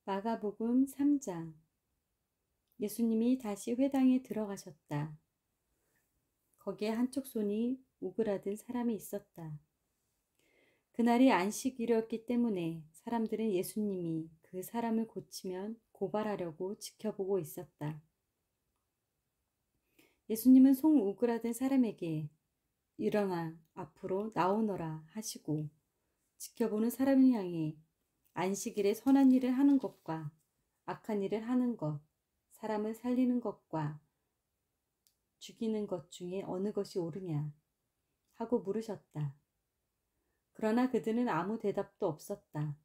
마가복음 3장. 예수님이 다시 회당에 들어가셨다. 거기에 한쪽 손이 오그라든 사람이 있었다. 그날이 안식일이었기 때문에 사람들은 예수님이 그 사람을 고치면 고발하려고 지켜보고 있었다. 예수님은 손 오그라든 사람에게 일어나 앞으로 나오너라 하시고 지켜보는 사람을 향해 안식일에 선한 일을 하는 것과 악한 일을 하는 것, 사람을 살리는 것과 죽이는 것 중에 어느 것이 옳으냐 하고 물으셨다. 그러나 그들은 아무 대답도 없었다.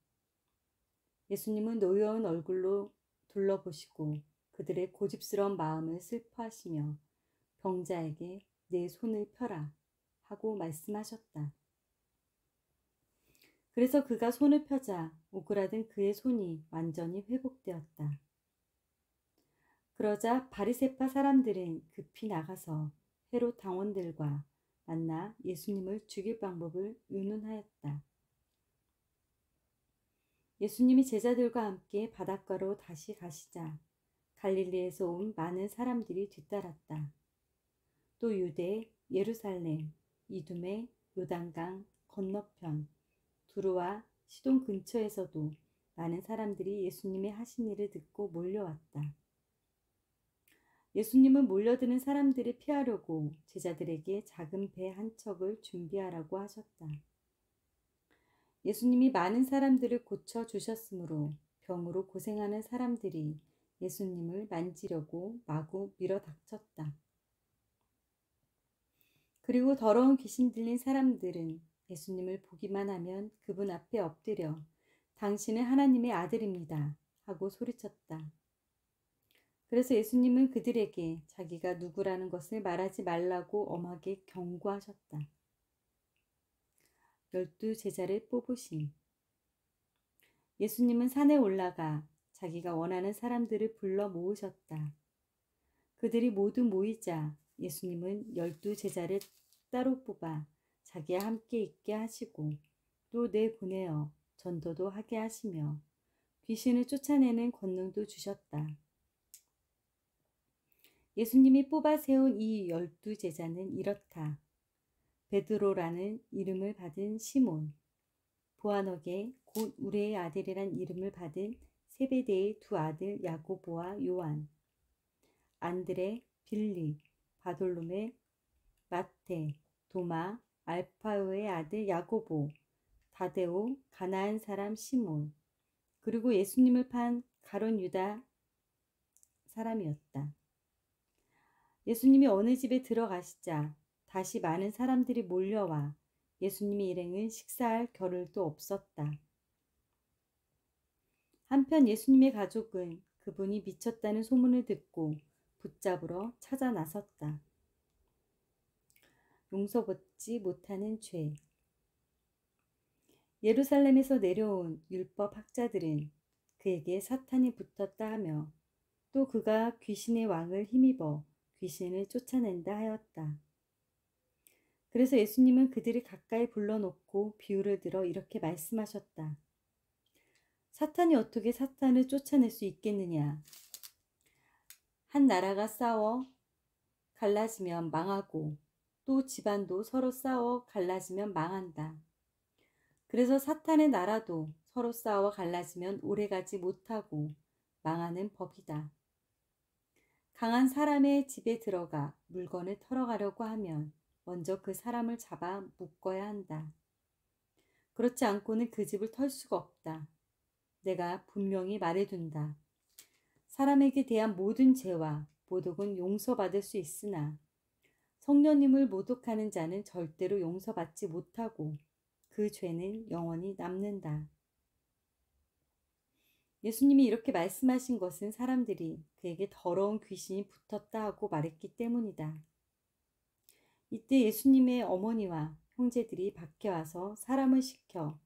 예수님은 노여운 얼굴로 둘러보시고 그들의 고집스러운 마음을 슬퍼하시며 병자에게 내 손을 펴라 하고 말씀하셨다. 그래서 그가 손을 펴자 오그라든 그의 손이 완전히 회복되었다. 그러자 바리새파 사람들은 급히 나가서 헤롯 당원들과 만나 예수님을 죽일 방법을 의논하였다. 예수님이 제자들과 함께 바닷가로 다시 가시자 갈릴리에서 온 많은 사람들이 뒤따랐다. 또 유대, 예루살렘, 이두메, 요단강 건너편, 두루와 시돈 근처에서도 많은 사람들이 예수님의 하신 일을 듣고 몰려왔다. 예수님은 몰려드는 사람들을 피하려고 제자들에게 작은 배 한 척을 준비하라고 하셨다. 예수님이 많은 사람들을 고쳐 주셨으므로 병으로 고생하는 사람들이 예수님을 만지려고 마구 밀어닥쳤다. 그리고 더러운 귀신 들린 사람들은 예수님을 보기만 하면 그분 앞에 엎드려 당신은 하나님의 아들입니다 하고 소리쳤다. 그래서 예수님은 그들에게 자기가 누구라는 것을 말하지 말라고 엄하게 경고하셨다. 12 제자를 뽑으심. 예수님은 산에 올라가 자기가 원하는 사람들을 불러 모으셨다. 그들이 모두 모이자 예수님은 12 제자를 따로 뽑아 자기와 함께 있게 하시고 또 내보내어 전도도 하게 하시며 귀신을 쫓아내는 권능도 주셨다. 예수님이 뽑아 세운 이 12 제자는 이렇다. 베드로라는 이름을 받은 시몬, 보아너게 곧 우레의 아들이란 이름을 받은 세베대의 두 아들 야고보와 요한, 안드레, 빌립, 바돌로메, 마테, 도마, 알파요의 아들 야고보, 다데오, 가나안 사람 시몬, 그리고 예수님을 판 가룟 유다 사람이었다. 예수님이 어느 집에 들어가시자 다시 많은 사람들이 몰려와 예수님의 일행은 식사할 겨를도 없었다. 한편 예수님의 가족은 그분이 미쳤다는 소문을 듣고 붙잡으러 찾아 나섰다. 용서받지 못하는 죄. 예루살렘에서 내려온 율법 학자들은 그에게 사탄이 붙었다 하며 또 그가 귀신의 왕을 힘입어 귀신을 쫓아낸다 하였다. 그래서 예수님은 그들을 가까이 불러놓고 비유를 들어 이렇게 말씀하셨다. 사탄이 어떻게 사탄을 쫓아낼 수 있겠느냐? 한 나라가 싸워 갈라지면 망하고 또 집안도 서로 싸워 갈라지면 망한다. 그래서 사탄의 나라도 서로 싸워 갈라지면 오래가지 못하고 망하는 법이다. 강한 사람의 집에 들어가 물건을 털어가려고 하면 먼저 그 사람을 잡아 묶어야 한다. 그렇지 않고는 그 집을 털 수가 없다. 내가 분명히 말해둔다. 사람에게 대한 모든 죄와 모독은 용서받을 수 있으나 성령님을 모독하는 자는 절대로 용서받지 못하고 그 죄는 영원히 남는다. 예수님이 이렇게 말씀하신 것은 사람들이 그에게 더러운 귀신이 붙었다 하고 말했기 때문이다. 이때 예수님의 어머니와 형제들이 밖에 와서 사람을 시켜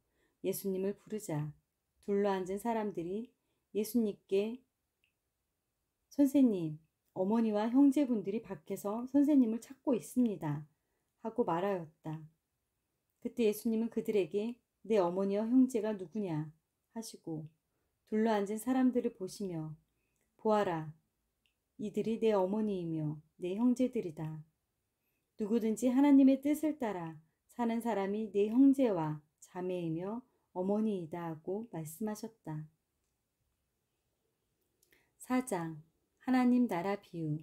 예수님을 부르자 둘러앉은 사람들이 예수님께 선생님, 어머니와 형제분들이 밖에서 선생님을 찾고 있습니다 하고 말하였다. 그때 예수님은 그들에게 내 어머니와 형제가 누구냐 하시고 둘러앉은 사람들을 보시며 보아라, 이들이 내 어머니이며 내 형제들이다. 누구든지 하나님의 뜻을 따라 사는 사람이 내 형제와 자매이며 어머니이다 하고 말씀하셨다. 4장 하나님 나라 비유.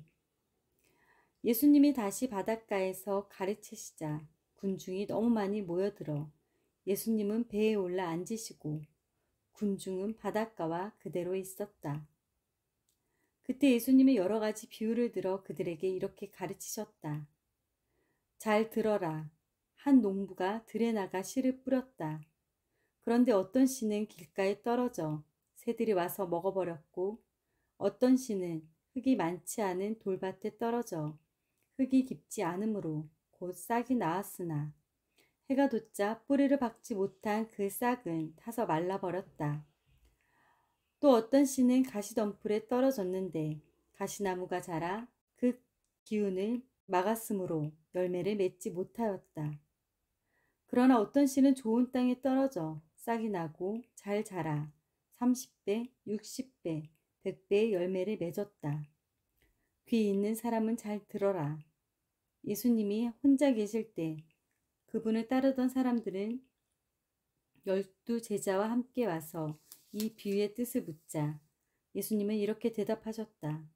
예수님이 다시 바닷가에서 가르치시자 군중이 너무 많이 모여들어 예수님은 배에 올라 앉으시고 군중은 바닷가와 그대로 있었다. 그때 예수님이 여러 가지 비유를 들어 그들에게 이렇게 가르치셨다. 잘 들어라. 한 농부가 들에 나가 씨를 뿌렸다. 그런데 어떤 씨는 길가에 떨어져 새들이 와서 먹어버렸고 어떤 씨는 흙이 많지 않은 돌밭에 떨어져 흙이 깊지 않으므로 곧 싹이 나왔으나 해가 돋자 뿌리를 박지 못한 그 싹은 타서 말라버렸다. 또 어떤 씨는 가시덤불에 떨어졌는데 가시나무가 자라 그 기운을 막았으므로 열매를 맺지 못하였다. 그러나 어떤 씨는 좋은 땅에 떨어져 싹이 나고 잘 자라 30배, 60배, 100배의 열매를 맺었다. 귀 있는 사람은 잘 들어라. 예수님이 혼자 계실 때 그분을 따르던 사람들은 12 제자와 함께 와서 이 비유의 뜻을 묻자 예수님은 이렇게 대답하셨다.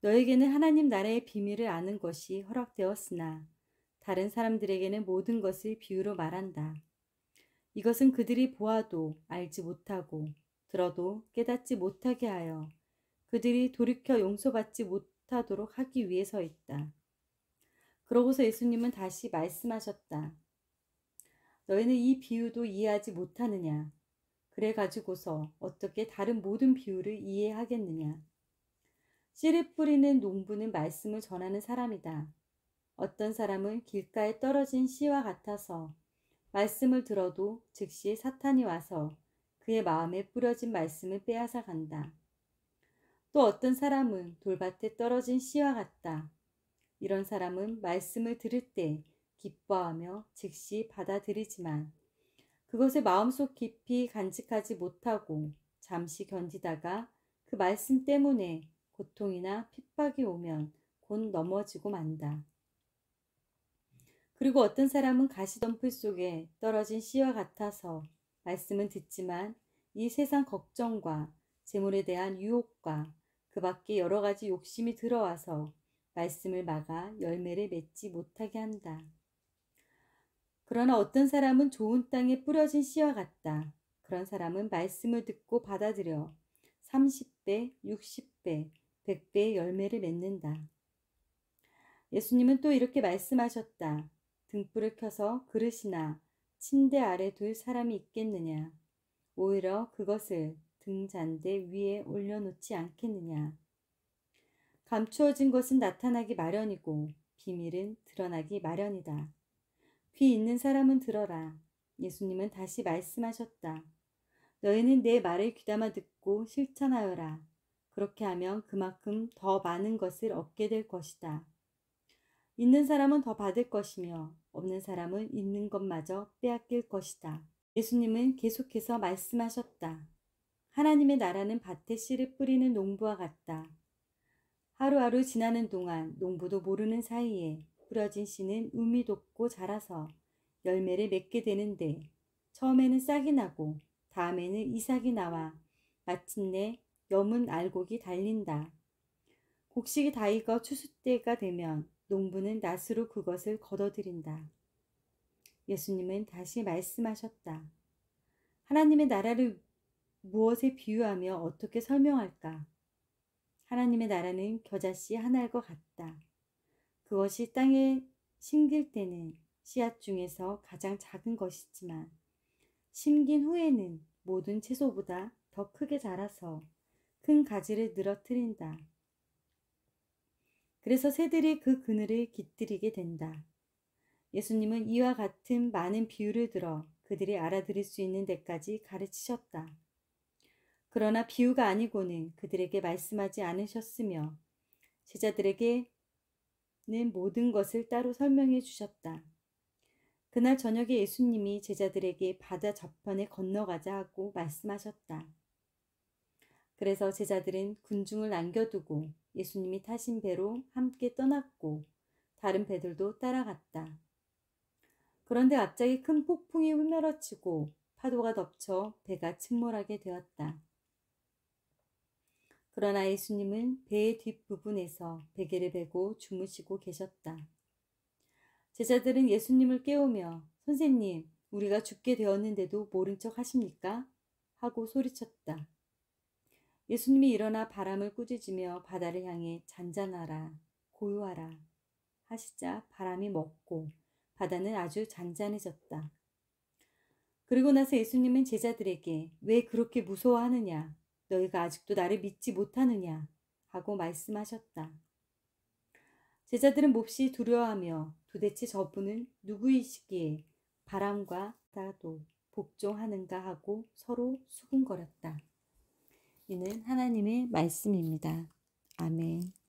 너에게는 하나님 나라의 비밀을 아는 것이 허락되었으나 다른 사람들에게는 모든 것을 비유로 말한다. 이것은 그들이 보아도 알지 못하고 들어도 깨닫지 못하게 하여 그들이 돌이켜 용서받지 못하도록 하기 위해서있다. 그러고서 예수님은 다시 말씀하셨다. 너희는 이 비유도 이해하지 못하느냐? 그래 가지고서 어떻게 다른 모든 비유를 이해하겠느냐? 씨를 뿌리는 농부는 말씀을 전하는 사람이다. 어떤 사람은 길가에 떨어진 씨와 같아서 말씀을 들어도 즉시 사탄이 와서 그의 마음에 뿌려진 말씀을 빼앗아 간다. 또 어떤 사람은 돌밭에 떨어진 씨와 같다. 이런 사람은 말씀을 들을 때 기뻐하며 즉시 받아들이지만 그것을 마음속 깊이 간직하지 못하고 잠시 견디다가 그 말씀 때문에 고통이나 핍박이 오면 곧 넘어지고 만다. 그리고 어떤 사람은 가시덤불 속에 떨어진 씨와 같아서 말씀은 듣지만 이 세상 걱정과 재물에 대한 유혹과 그 밖에 여러 가지 욕심이 들어와서 말씀을 막아 열매를 맺지 못하게 한다. 그러나 어떤 사람은 좋은 땅에 뿌려진 씨와 같다. 그런 사람은 말씀을 듣고 받아들여 30배, 60배, 100배의 열매를 맺는다. 예수님은 또 이렇게 말씀하셨다. 등불을 켜서 그릇이나 침대 아래 둘 사람이 있겠느냐. 오히려 그것을 등잔대 위에 올려놓지 않겠느냐. 감추어진 것은 나타나기 마련이고 비밀은 드러나기 마련이다. 귀 있는 사람은 들어라. 예수님은 다시 말씀하셨다. 너희는 내 말을 귀담아 듣고 실천하여라. 그렇게 하면 그만큼 더 많은 것을 얻게 될 것이다. 있는 사람은 더 받을 것이며 없는 사람은 있는 것마저 빼앗길 것이다. 예수님은 계속해서 말씀하셨다. 하나님의 나라는 밭에 씨를 뿌리는 농부와 같다. 하루하루 지나는 동안 농부도 모르는 사이에 뿌려진 씨는 음이 돋고 자라서 열매를 맺게 되는데 처음에는 싹이 나고 다음에는 이삭이 나와 마침내 여문 알곡이 달린다. 곡식이 다 익어 추수 때가 되면 농부는 낫으로 그것을 걷어들인다. 예수님은 다시 말씀하셨다. 하나님의 나라를 무엇에 비유하며 어떻게 설명할까? 하나님의 나라는 겨자씨 하나일것 같다. 그것이 땅에 심길 때는 씨앗 중에서 가장 작은 것이지만 심긴 후에는 모든 채소보다 더 크게 자라서 큰 가지를 늘어뜨린다. 그래서 새들이 그 그늘을 깃들이게 된다. 예수님은 이와 같은 많은 비유를 들어 그들이 알아들을 수 있는 데까지 가르치셨다. 그러나 비유가 아니고는 그들에게 말씀하지 않으셨으며 제자들에게는 모든 것을 따로 설명해 주셨다. 그날 저녁에 예수님이 제자들에게 바다 저편에 건너가자 하고 말씀하셨다. 그래서 제자들은 군중을 남겨두고 예수님이 타신 배로 함께 떠났고 다른 배들도 따라갔다. 그런데 갑자기 큰 폭풍이 휘몰아치고 파도가 덮쳐 배가 침몰하게 되었다. 그러나 예수님은 배의 뒷부분에서 베개를 베고 주무시고 계셨다. 제자들은 예수님을 깨우며 선생님, 우리가 죽게 되었는데도 모른 척 하십니까? 하고 소리쳤다. 예수님이 일어나 바람을 꾸짖으며 바다를 향해 잔잔하라, 고요하라 하시자 바람이 멎고 바다는 아주 잔잔해졌다. 그리고 나서 예수님은 제자들에게 왜 그렇게 무서워하느냐? 너희가 아직도 나를 믿지 못하느냐? 하고 말씀하셨다. 제자들은 몹시 두려워하며 도대체 저분은 누구이시기에 바람과 바다도 복종하는가 하고 서로 수군거렸다. 이는 하나님의 말씀입니다. 아멘.